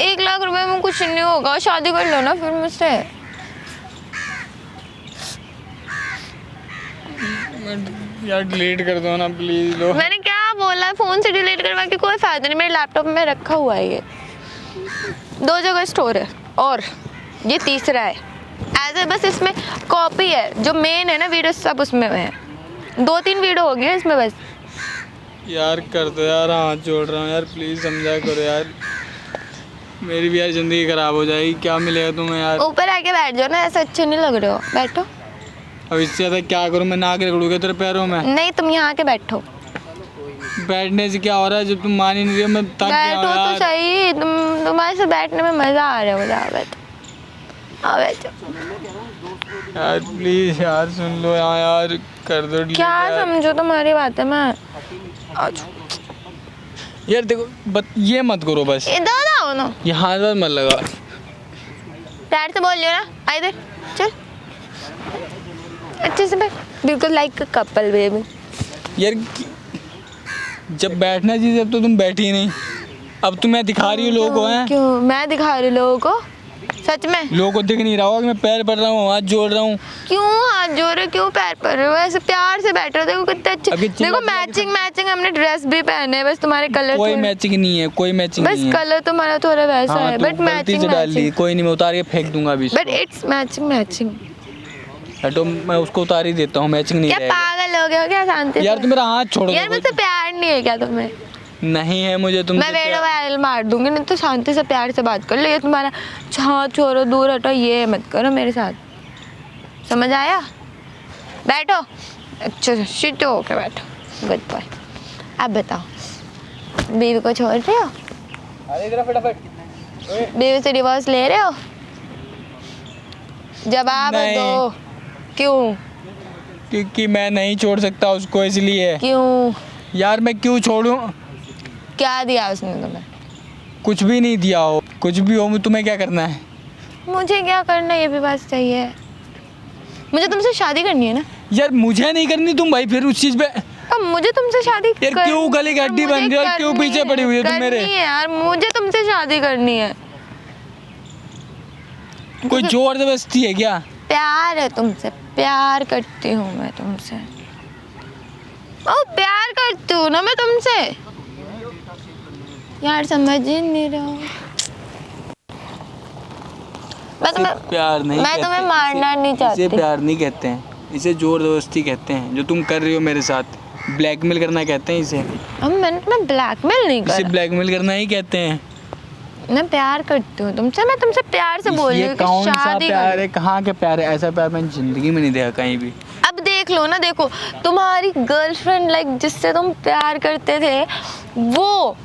1 लाख रुपए में कुछ नहीं होगा, शादी कर लो ना फिर मुझसे। यार डिलीट कर दो ना प्लीज। लो, मैंने क्या बोला? फोन से डिलीट करवा के कोई फायदा नहीं, मेरे लैपटॉप में रखा हुआ है ये। 2 जगह स्टोर है और ये तीसरा है। ऐसे बस इसमें कॉपी है, जो मेन है ना वीडियो सब उसमें है। 2-3 वीडियो हो गए इसमें बस। यार कर दो यार, हाथ जोड़ रहा हूँ यार, प्लीज समझा करो यार, मेरी भी यार जिंदगी खराब हो जाएगी। क्या मिलेगा तुम्हें यार? ऊपर आके बैठ जाओ ना, ऐसे अच्छे नहीं लग रहे हो, बैठो। अब इससे ज़्यादा क्या करूँ मैं? नाक रगड़ूंगा तेरे पैरों में? नहीं, तुम यहाँ आके बैठो। बैठने से क्या हो रहा है जब तुम मान ही नहीं रही हो? मैं थक गया बैठो हूँ तो यार। सही, तुम्हारे से बैठने में मजा आ रहा है मुझे। आओ बैठो। यार प्लीज यार सुन लो यार, कर दो delete क्या यार। समझो तुम्हारी बात है? मैं यार देखो ये मत करो बस, इधर आओ ना, ये हाथ वाथ मत लगा। प्यार से बोल लियो ना, आ इधर चल, अच्छे से बैठ, बिल्कुल लाइक कपल बेबी। यार जब बैठना चाहिए अब तो तुम बैठी ही नहीं। अब तुम्हें दिखा रही हो लोगों को, हैं? क्यों मैं दिखा रही हूँ लोगों को? सच में लोगों को दिख नहीं रहा होगा कि मैं पैर पड़ रहा हूँ, हाथ जोड़ रहा हूँ? क्यों हाथ जोड़ रहे, क्यों पैर पड़ रहे हो? ऐसे प्यार से बैठ रहे हो, देखो कितने अच्छे। अभी देखो मैचिंग हमने ड्रेस भी पहने हैं, बस तुम्हारे कलर कोई मैचिंग नहीं है, कोई मैचिंग बस नहीं है। कलर तुम्हारा थोड़ा वैसा हाँ, है, तो बट गलती से डाल ली, कोई नहीं, मैं उतार के फेंक दूंगा अभी। But it's matching. तो मैं उसको उतार ही देता हूँ, मैचिंग नहीं क्या रहेगा। पागल हो गए हो क्या? शांति यार तुम मेरा हाथ छोड़ो। यार मुझसे प्यार नहीं है क्या तुम्हें? नहीं है मुझे तुमसे मैं वीडियो वायरल मार दूंगी, नहीं तो शांति से प्यार से बात कर लो। ये तुम्हारा हाथ छोड़ो, दूर हटो, ये मत करो मेरे साथ, समझ आया? बैठो, अच्छा सीधे होके बैठो, गुड बॉय। अब बताओ, बीवी को छोड़ रहे हो? बीवी से डिवोर्स ले रहे हो? जवाब नहीं। दो। क्यों? क्योंकि मैं नहीं छोड़ सकता उसको, इसलिए। क्यों? यार मैं क्यों छोड़ूं? क्या दिया उसने तुम्हें? कुछ भी नहीं दिया हो, कुछ भी हो, तुम्हें क्या करना है? मुझे क्या करना है, ये भी बात सही है। मुझे तुमसे शादी करनी है ना। यार मुझे नहीं करनी तुम भाई फिर उस चीज़ पे। तो मुझे तुमसे शादी यार क्यों गली की हड्डी बन रही है और क्यों पीछे पड़ी हुई है तुम मेरे? करनी है यार, मुझे तुमसे शादी करनी है। कोई जोर जबरदस्ती है क्या? प्यार है तुमसे, प्यार करती हूँ मैं तुमसे। ओ प्यार करती हूँ ना मैं तुमसे। यार समझ ही नहीं रहा हूँ। प्यार नहीं, मैं तुम्हें मारना नहीं चाहती। इसे प्यार नहीं कहते हैं, इसे जोर जबरदस्ती कहते हैं। जो तुम कर रही हो मेरे साथ, ब्लैकमेल करना कहते हैं इसे। अब मैं ब्लैकमेल नहीं कर इसे रहा। ब्लैकमेल करना ही कहते हैं। मैं प्यार करती हूँ तुमसे, मैं तुमसे प्यार से बोल रही ये हूँ कि कौन सा शादी प्यार है? कहाँ के प्यार है? ऐसा प्यार मैंने जिंदगी में नहीं देखा कहीं भी। अब देख लो ना, देखो तुम्हारी गर्लफ्रेंड लाइक जिससे तुम प्यार करते थे वो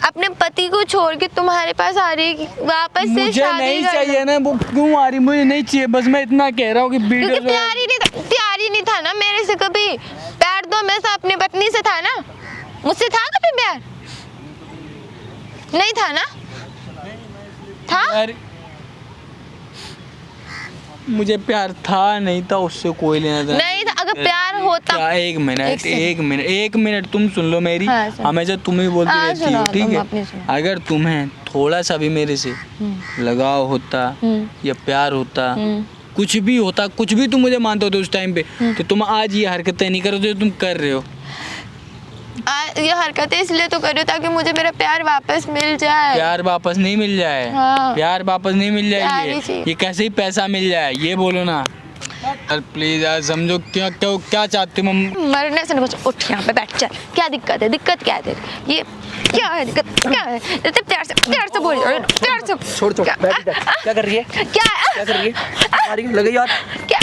अपने पति को छोड़ के तुम्हारे पास आ रही है वापस से मुझे शादी नहीं करना। चाहिए ना, वो क्यों आ रही? मुझे नहीं चाहिए, बस मैं इतना कह रहा हूँ कि क्योंकि वीडियो प्यार ही नहीं था ना मेरे से कभी। प्यार तो हमेशा अपनी पत्नी से था ना, मुझसे था कभी प्यार? नहीं था ना? था? यार मुझे प्यार था नहीं था, उससे कोई लेना था नहीं था। अगर प्यार होता। क्या? एक मिनट तुम सुन लो मेरी। हाँ, सुन। हमेशा तुम ही बोलती हाँ, रहती सुनाओ, हो, ठीक तुम है? अपनी सुनाओ। अगर तुम्हें थोड़ा सा भी मेरे से लगाव होता या प्यार होता, कुछ भी होता, कुछ भी तुम मुझे मानते होते उस टाइम पे, तो तुम आज ये हरकतें नहीं करोगे जो तुम कर रहे हो। ये हरकतें इसलिए तो कर रही हूँ ताकि मुझे मेरा प्यार वापस मिल जाए। प्यार वापस नहीं मिल जाए। हाँ। प्यार वापस नहीं मिल प्यार जाए। ही चाहिए। ये कैसे ही पैसा मिल जाए, ये बोलो ना यार प्लीज यार, समझो क्या क्या क्या चाहते हो? मरने से नहीं कुछ। उठ यहाँ पे बैठ, चल। क्या दिक्कत है? दिक्कत क्या है तेरी? ये क्या है दिक्कत? क्या है? तो प्यार से बोल, प्यार से छोड़ बैठ। क्या कर रही है? क्या कर रही है? मारी लगाइयो हाथ, क्या?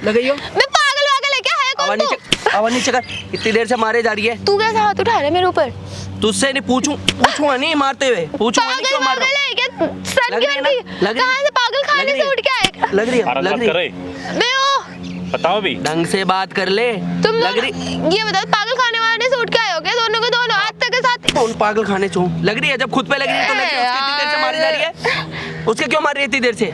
लगाइयो। मैं पागल वागल है क्या? है कौन तू? आवाज नीचे कर। इतनी देर से मारे जा रही है। तू कैसे हाथ उठा रहा है मेरे ऊपर? तुझसे नहीं पूछूंगा नहीं, मारते हुए पूछूंगा नहीं, पागल क्यों मार रहा वागल है क्या? सर लग रही है ना? लग रही है? कहाँ से पागल खाने से उठ के आएगा? लग रही है, आराम लग बात रही कर है। रहे मैं ओ बताओ भी। ढंग से बात कर ले। तुम लग लोग रही ये बताओ पागल खाने वाले से उठ के आए हो क्या? दोनों के दोनों हाथ तक के साथ। कौन पागल खाने चो लग रही है? जब खुद पे लग रही है तो लग रही है। उसकी इतनी देर से मारी जा रही है, उसके क्यों मार रही है इतनी देर से?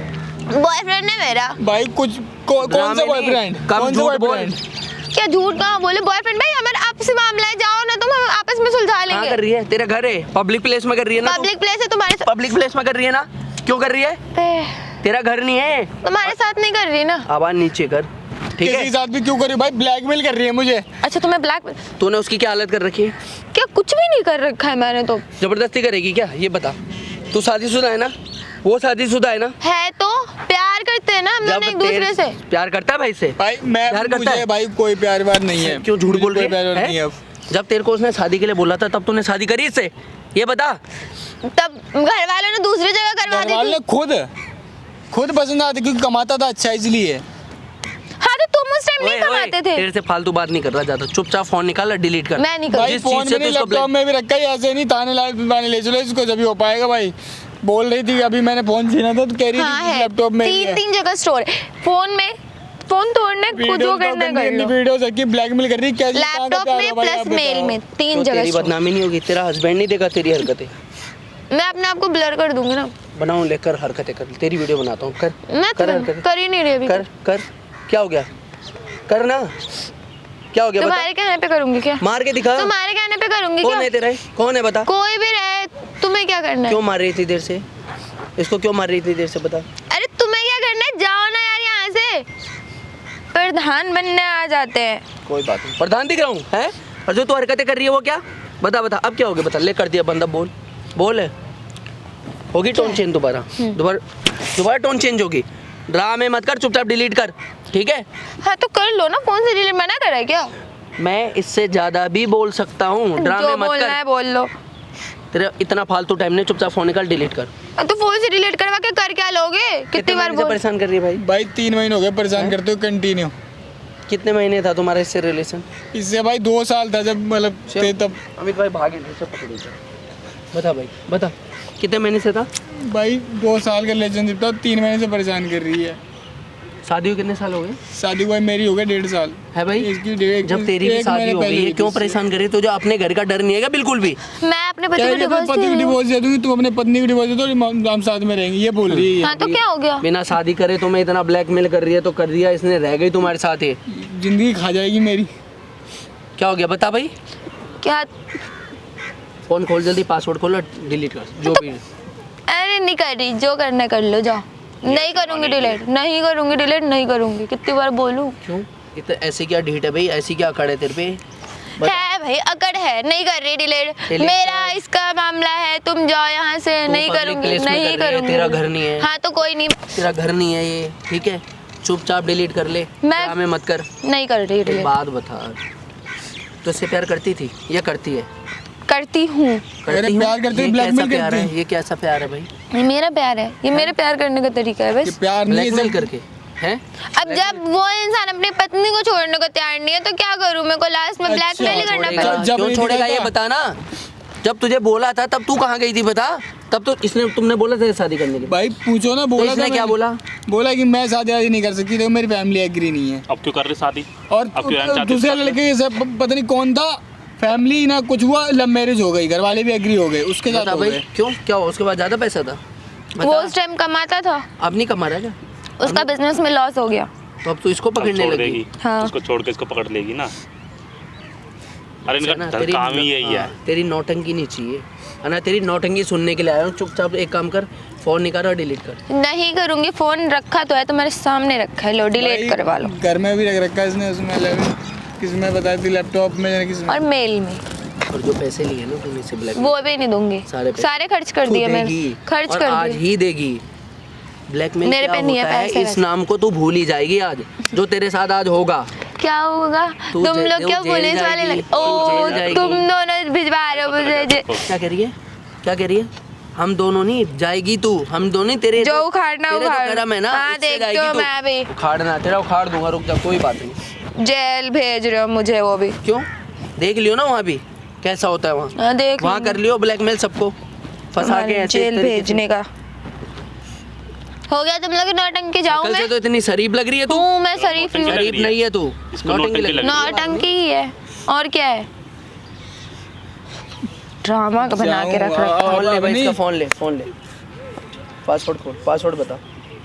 बॉयफ्रेंड है मेरा। भाई कुछ कौन सा ड्रामे नहीं, बॉयफ्रेंड? कब कौन सा झूठ बोल? बॉयफ्रेंड? क्या झूठ कहाँ बोले? बॉयफ्रेंड भाई हमारा आपसी मामला है, जाओ ना तुम, हम आपस में सुलझा कहाँ लेंगे। कर रही है? तेरा घर है, पब्लिक प्लेस में कर रही है ना? पब्लिक प्लेस है तुम्हारे साथ। पब्लिक प्लेस में कर रही है ना? क्यों कर रही है? तेरा घर नहीं है। तुम्हारे साथ नहीं कर रही ना। आवाज नीचे कर, ठीक किसी है? के साथ भी क्यों कर रही है भाई? ब्लैकमेल कर रही है मुझे। अच्छा तुम्हें ब्लैक तूने उसकी क्या हालत कर रखी है? क्या? कुछ भी नहीं कर रखा है मैंने तो। जबरदस्ती करेगी क्या? ये बता। तू शादीशुदा है ना? वो शादीशुदा है ना? है तो प्यार करते हैं ना हम दोनों एक दूसरे से। प्यार करता है भाई से? भाई मैं प्यार करता मुझे है? भाई कोई प्यार व्यार नहीं है। क्यों झूठ बोल रही कोई प्यार व्यार नहीं है है? अब। जब तेरे को उसने शादी के लिए बोला था तब तूने शादी करी इससे? ये बता। तब घर वालों ने दूसरी जगह करवा दी घरवाले थी। खुद पसंद आते क्योंकि कमाता था अच्छा, इसलिए। हाँ तो तुम उस टाइम नहीं ओए, ओए, कमाते थे। तेरे से फालतू बात नहीं कर रहा ज्यादा, चुपचाप फोन निकाल और डिलीट कर। मैं नहीं कर भाई जिस फोन चीज़ से में नहीं, तो इसको लैपटॉप में भी रखा ही, ऐसे नहीं ताने ले चलो इसको, जब भी हो पाएगा भाई। बोल रही थी अभी मैंने फोन छीना था तो कह रही हाँ थी है, लैपटॉप में ही है। तीन जगह स्टोर है। फोन में फोन तोड़ने खुद जो करना है कर लो। वीडियोस रखी, ब्लैकमेल कर रही, क्या लैपटॉप में प्लस मेल में तीन तो जगह तेरी स्टोर। बदनामी नहीं होगी? तेरा हस्बैंड नहीं देगा तेरी हरकतें? मैं अपने आप को ब्लर कर दूंगी ना। बनाऊं, लेकर हरकतें कर, तेरी वीडियो बनाता हूँ। कर मैं कर तो हरकतें, कर ही नहीं रही अभी। कर कर। क्या हो गया? कर ना। क्या हो गया बता? तुम्हारे कहने पे करूंगी क्या? मार के दिखा। तुम्हारे कहने पे करूंगी कौन क्या? है तेरा? कौन है बता? कोई भी रहे, तुम्हें क्या करना है? क्यों मार रही थी देर से? इसको क्यों मार रही थी देर से बता? अरे तुम्हें क्या करना है? जाओ ना यार यहाँ से। प्रधान बनने आ जाते हैं। कोई बात नहीं, प्रधान दिख रहा हूँ है? और जो तू हरकतें कर रही है वो क्या? बता बता, अब क्या हो गया बता। ले कर दिया बंदा, बोल बोल। होगी टोन चेंज दोबारा, दोबारा टोन चेंज होगी। ड्रामे मत कर, चुपचाप डिलीट कर, ठीक है? हाँ तो कर लो ना, फोन से डिलीट मना करा है क्या? मैं इससे ज्यादा भी बोल सकता हूँ, ड्रामे जो मत बोलना कर। है बोल लो। तेरा इतना फालतू टाइम नहीं, चुपचाप फोन निकाल, डिलीट कर। तो फोन से डिलीट करवा के कर क्या लोगे? कितनी बार महीने से बोल। परेशान कर रही है भाई? भाई 3 महीने हो गए परेशान करते हो कंटिन्यू। कितने महीने था तुम्हारा इससे रिलेशन? इससे भाई 2 साल था जब मतलब थे तब। अमित भाई भागे से पकड़ो। बता भाई बता, कितने महीने से था? भाई 2 साल का रिलेशनशिप था, 3 महीने से परेशान कर रही है। शादी हुई कितने साल हो गए? शादी हुई मेरी हो गई 1.5 साल है भाई? इसकी जब तेरी भी शादी हो गई है, क्यों परेशान करे? तुझे अपने घर का डर नहीं है क्या बिल्कुल भी? मैं अपने पति कह को रही है, अपने डिवोर्स पति को दे दूँ। डिवोर्स दे दूंगी, तुम अपने पत्नी को डिवोर्स दे दो, हम साथ में रहेंगे, ये बोल रही है। हाँ तो क्या हो गया? बिना शादी करे तुम्हें इतना ब्लैकमेल कर रही है तो कर दिया इसने, रह गई तुम्हारे साथ ही। जिंदगी खा जाएगी मेरी। क्या हो गया बता भाई। क्या? फ़ोन खोल जल्दी, पासवर्ड खोलो, डिलीट कर जो भी है। अरे नहीं कर रही, जो करना कर लो जाओ। नहीं करूँगी डिलीट, नहीं करूँगी डिलीट, नहीं करूँगी। कितनी बार बोलूँ? क्यों इतना ऐसी क्या ढीठ है भाई, ऐसी क्या अकड़ है तेरे पे? है भाई, अकड़ है, नहीं कर रही डिलीट। Delete मेरा इसका मामला है, तुम जाओ यहाँ से। तू नहीं public करूँगी, place में नहीं कर रही है, करूँगी। तेरा घर नहीं है। हाँ तो कोई नहीं, तेरा घर नहीं है ये, ठीक है, चुपचाप डिलीट कर ले, ड्रामे मत कर। नहीं कर रही एक डिलीट। बात बता, तो इससे प्यार करती थी या करती है? करती हूँ। अरे प्यार करती है, ये blackmail कैसा प्यार करती है? है। ये कैसा प्यार है भाई? ये मेरा प्यार है, ये मेरे प्यार करने का तरीका है कि बस। प्यार नहीं है, ब्लैकमेल सब करके हैं? अब जब वो इंसान अपनी पत्नी को छोड़ने को तैयार नहीं है तो क्या करूँ? मेरे को लास्ट में अच्छा, ब्लैकमेल ही करना छोड़ेगा, पड़ेगा। जब क्यों नहीं छोड़ेगा ये दिखाता। बता ना। जब तुझे बोला था तब तू कहाँ गई थी बता? तब तो इसने तुमने बोला था शादी करने के लिए, भाई पूछो ना, तो बोला इसने था क्या मैंने। बोला? बोला कि मैं शादी नहीं कर सकती, देखो मेरी फैमिली एग्री नहीं है। अब क्यों कर रहे शादी? और अब क्यों रहना चाहते दूसरे हो? लड़के के साथ पता नहीं कौन था, फैमिली ना कुछ हुआ, लव मैरिज हो गई, घर वाले भी एग्री हो गए, उसके साथ बता हो भाई गए। क्यों, क्या हुआ? उसके बाद ज्यादा पैसा था? वो बता। उस टाइम कमाता था, अब नहीं कमा रहा क्या? उसका बिजनेस में लॉस हो गया। तो अब तू इसको अब पकड़ने छोड़ लगी। देगी, हाँ। उसको छोड़ के इसको पकड़ लेगी ना। अरे अच्छा इनका ना, धन काम ही यही है। हाँ, तेरी नौटंकी नहीं चाहिए है ना, तेरी नौटंकी सुनने के लिए आया हूँ। चुपचाप एक काम कर, फोन निकाल और डिलीट कर। नहीं करूँगी, फोन रखा तो है, तुम्हारे सामने रखा है, लो डिलीट भाई, करवा लो। घर में भी रख रखा है इसने, उसमें किसमें बताई थी, लैपटॉप में किसमें। और मेल में और जो पैसे लिए ना तुमने से ब्लैक, वो भी नहीं दूंगी, सारे पैसे सारे खर्च कर दिए मैंने, खर्च और कर आज दिए। ही देगी। ब्लैकमेल मेरे क्या पे नहीं है होता है, पैसे इस वैसे। नाम को तू भूल ही जाएगी आज, जो तेरे साथ आज होगा। क्या होगा? तू तुम लोग जेल क्या पुलिस वाले जाएगी, लग... ओ जेल जाएगी। तुम दोनों भिजवा रहे हो मुझे क्या कह रही है, क्या कह रही है? हम दोनों नहीं जाएगी तू, हम दोनों तेरे जो उखाड़ना तेरे उखाड़। जो करम है ना, हाँ, उससे देखती जाएगी हूँ तू। मैं भी। उखाड़ना तेरा उखाड़ दूंगा, रुक जा, कोई बात नहीं। जेल भेज रहे हो मुझे, वो भी क्यों? देख लियो ना वहाँ भी कैसा होता है वहाँ। हाँ, देख वहाँ कर लियो ब्लैकमेल सबको फंसा के ऐसे जेल इस तरीके से। भेजने का हो गया। तुम लोग नौटंकी जाओ। कल मैं से तो इतनी शरीफ लग रही है तू। हूँ, मैं शरीफ हूँ। लग शरीफ रही है। नहीं है तू, इसको नौटंकी लग रही है। नौटंकी ही है, और क्या है? ड्रामा का बना के रख रखा। फोन ले भाई, अपनी- इसका फोन ले, फोन ले, पासवर्ड खोल, पासवर्ड बता,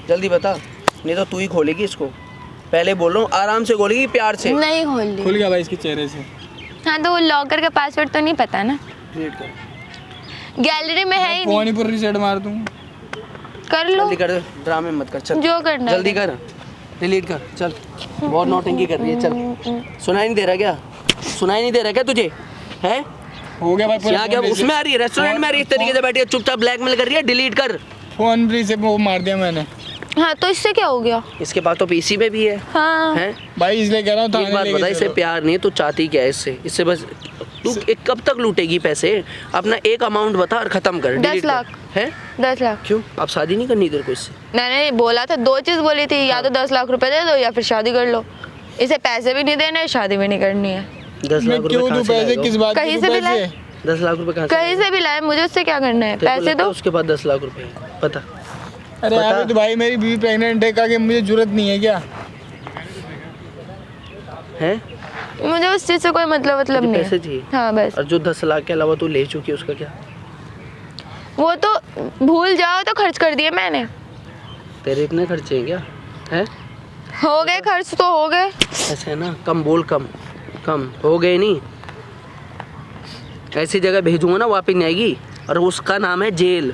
जल्दी बता, नहीं तो तू ही खोलेगी इसको। पहले बोल रहा हूँ, आराम से खोलेगी, प्यार से। नहीं खोल ली। खुल गया भाई इसके चेहरे से। हाँ तो वो लॉकर का पासवर्ड तो नहीं पता ना, डिलीट कर, गैलरी में है ही फोन नहीं। ही पर रीसेट मार दूँ। कर लो जल्दी कर, ड्रामे मत कर, चल जो करना है। जल्दी कर, डिलीट कर, चल। बहुत नौटंकी कर रही है, चल। सुनाई नहीं दे रहा क्या? सुनाई नहीं दे रहा क्या तुझे? है हो गया भाई पूरा यहाँ क्या फोन उसमें आ रही है, रेस्टोरेंट में आ रही है, इस तरीके से बैठी है चुपचाप ब्लैकमेल कर रही है, डिलीट कर। फोन रीसेट वो मार दिया मैंने। हाँ तो इससे क्या हो गया? इसके पास तो पीसी पे भी है, हाँ हैं? भाई इसलिए कह रहा हूँ एक थाने बात लेके बता, इससे चलो। प्यार नहीं है, तू चाहती क्या है इससे? इससे बस तू कब तक लूटेगी पैसे? अपना एक अमाउंट बता और खत्म कर, 10 delete कर। लाख। है 10 लाख। क्यों? अब शादी नहीं करनी तेरे को इससे? मैंने बोला था, दो चीज बोली थी, या तो 10 लाख रुपए दे दो या फिर शादी कर लो। इसे पैसे भी नहीं देने हैं, शादी भी नहीं करनी है। 10 मैं लाख क्यों रुपए दूं पैसे, किस बात कहीं के से दूं भी लाए? पैसे? 10 लाख रुपए कहाँ से कहीं लाए? से भी लाए, मुझे उससे क्या करना है? तेरे को पैसे लगता है दो। उसके बाद 10 लाख रुपए पता अरे बता। अभी तो भाई मेरी बीवी प्रेग्नेंट है, कहा कि मुझे जरूरत नहीं है क्या? है? मुझे उस चीज से कोई मतलब तुझे नहीं पैसे है। चाहिए? हाँ बस, और जो 10 लाख के अलावा तू ले चुकी है उसका क्या? वो तो भूल जाओ, तो खर्च कर दिए मैंने। तेरे इतने खर्चे हैं क्या? है? हो गए खर्च तो हो गए। ऐसे है ना, कम बोल, कम कम हो गए नहीं। ऐसी जगह भेजूंगा ना, वापस नहीं आएगी, और उसका नाम है जेल।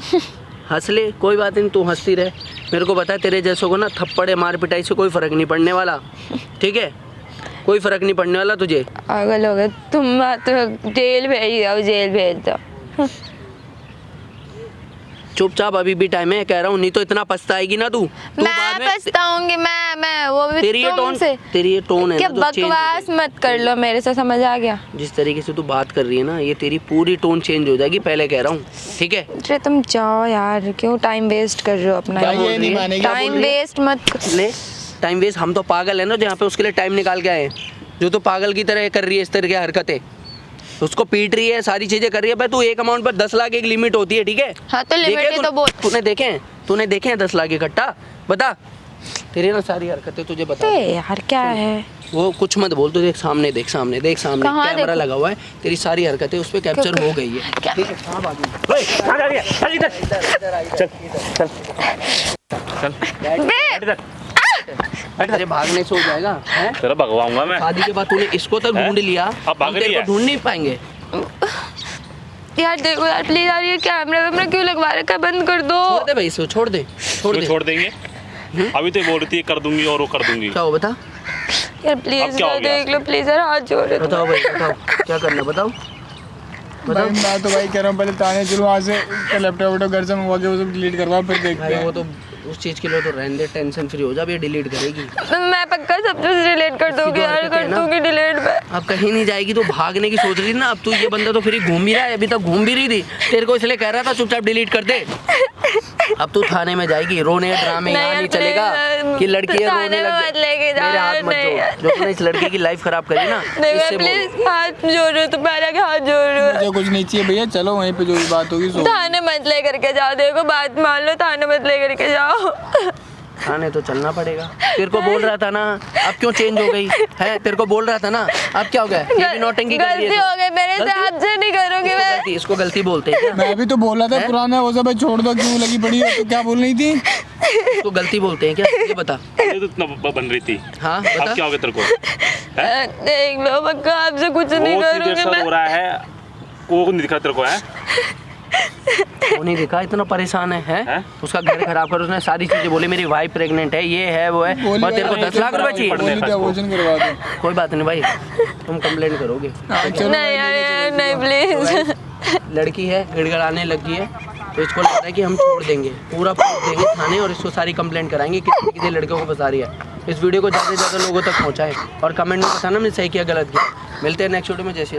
हंस ले, कोई बात नहीं, तू हंसती रहे। मेरे को पता है तेरे जैसों को ना थप्पड़े मार पिटाई से कोई फर्क नहीं पड़ने वाला, ठीक है? कोई फर्क नहीं पड़ने वाला तुझे। पागल हो गए तुम, तो जेल भेज दो, जेल भेज दो। चुपचाप, अभी भी टाइम है, कह रहा हूँ, नहीं तो इतना पछताएगी ना तू। तू मैं बाद में पछताऊंगी, मैं वो भी तेरी ये टोन, तुमसे। तेरी ये टोन है क्या ना, जो change हो बकवास गई। मत कर लो मेरे से, समझ आ गया? जिस तरीके से तू बात कर रही है ना, ये तेरी पूरी टोन चेंज हो जाएगी, पहले कह रहा हूँ, ठीक है? अरे तुम जाओ यार, क्यों टाइम वेस्ट कर रहे हो अपना? भाई बोल ये रही नहीं है? मानेगी। टाइम वेस्ट मत कर। ले, टाइम वेस्ट, हम तो पागल है ना, जहाँ पे उसके लिए टाइम निकाल के आए हैं। जो तो पागल की तरह कर रही है इस तरह की हरकतें, उसको पीट रही है, सारी चीजें कर रही है। भाई तू एक अमाउंट पर 10 लाख एक लिमिट होती है, ठीक है? हाँ तो लिमिट देखे ही तो बोल। तूने देखे हैं 10 लाख इकट्ठा? बता, तेरी ना सारी हरकतें तुझे बता। अरे यार क्या है? वो कुछ मत बोल, तू देख सामने, देख सामने, देख सामने, कहाँ कैमरा देखूं? लगा हुआ है, तेरी सारी हरकतें उस पर कैप्चर हो गई है, क्या? ठीक है? कहाँ भागी? ओए, कहाँ जा रही है? चल इधर। इधर आ, इधर, चल। इधर। चल चल बे! इधर। तेरे भागने से हो जाएगा है? तेरा भगवाऊंगा मैं। शादी के बाद तूने इसको तक हैं? ढूंढ लिया, अब भाग हम तेरे रही को है। ढूंढ नहीं पाएंगे। यार देखो यार प्लीज यार, ये कैमरा वैमरा क्यों लगवा रखा है, बंद कर दो। छोड़ दे भाई इसको, छोड़ दे, छोड़ तो दे। छोड़ देंगे। अभी तो बोल रही थी कर दूंगी और वो कर दूंगी। क्या हो बता, यार अब प्लीज क्या हो यार गया? देख लो प्लीज यार, हाथ जोड़ रहे बताओ भाई, बताओ क्या करना, बताओ बताओ। भाई मैं तो भाई कह रहा हूँ पहले ताने चलो वहाँ से लैपटॉप वैपटॉप घर से मंगवा के वो सब डिलीट करवा, फिर देखते भाई हैं। वो तो उस चीज़ के लिए तो रहने दे, टेंशन फ्री हो जा, अब ये डिलीट करेगी। मैं पक्का सब कुछ डिलीट कर दूंगी यार, हरकतें कर है ना। दूंगी डिलीट मैं। अब कहीं नहीं जाएगी तो भागने की सोच रही थी ना, अब तू ये बंदा तो फिर ही घूम ही रहा है, अभी तक घूम भी रही थी, तेरे को इसलिए कह रहा था चुपचाप डिलीट कर दे। अब तू थाने में जाएगी, रोने ड्रामे यहाँ नहीं चलेगा कि लड़की है रोने थाने में लग मत लेके जाओ, मेरे हाथ मत नहीं यार। जोड़, जो तूने इस लड़के की लाइफ खराब करी ना, देखो इससे बोल। प्लीज हाथ जोड़ रहे हो, तुम्हारा के हाथ जोड़ रहे हो। मुझे कुछ नहीं चाहिए भैया, चलो वहीं पे जो भी बात होगी सो। थाने मत ले करके जाओ, देखो बात मान लो, थाने मत ले करके जाओ। थाने तो चलना पड़ेगा, तेरे को बोल रहा था ना, अब क्यों चेंज हो गई है? तेरे को बोल रहा था ना, अब क्या हो गया? ये भी नौटंकी कर रही है गलती तू। हो गई मेरे से, गलती? आपसे नहीं करूंगी मैं। इसको गलती बोलते हैं क्या? मैं भी तो बोला था पुराना वो सब छोड़ दो, क्यों लगी पड़ी है, तो क्या बोल रही थी? इसको गलती बोलते हैं क्या? ये बता। ये तो इतना बन रही थी। हाँ अब बता। क्या हो गया तेरे को? देख लो पक्का आपसे कुछ नहीं वो करूंगी तेरे साथ मैं। हो रहा है, वो नहीं दिखा तेरे को है? वो नहीं दिखा, इतना परेशान है? हैं? उसका घर खराब कर, उसने सारी चीजें बोली, मेरी वाइफ प्रेग्नेंट है, ये है वो है, बोली और तेरे को भाई, 10 लाख रुपए चाहिए। बोली थी अबॉर्शन करवा दो। कोई बात नहीं भाई, तुम कंप्लेंट करोगे। हाँ, चलो नहीं यार नहीं प्लीज। लड़की है, गिड़गड़ाने लगी है, तो इसको लग रहा है कि हम छोड़ देंगे, पूरा प्रूफ देंगे थाने और इसको सारी कंप्लेंट कराएंगे किसी किसी लड़कियों को फंसा रही है। इस वीडियो को ज़्यादा से ज़्यादा लोगों तक पहुँचाएं और कमेंट में बताना मैंने सही किया गलत किया। मिलते हैं नेक्स्ट वीडियो में, जय श्री राम।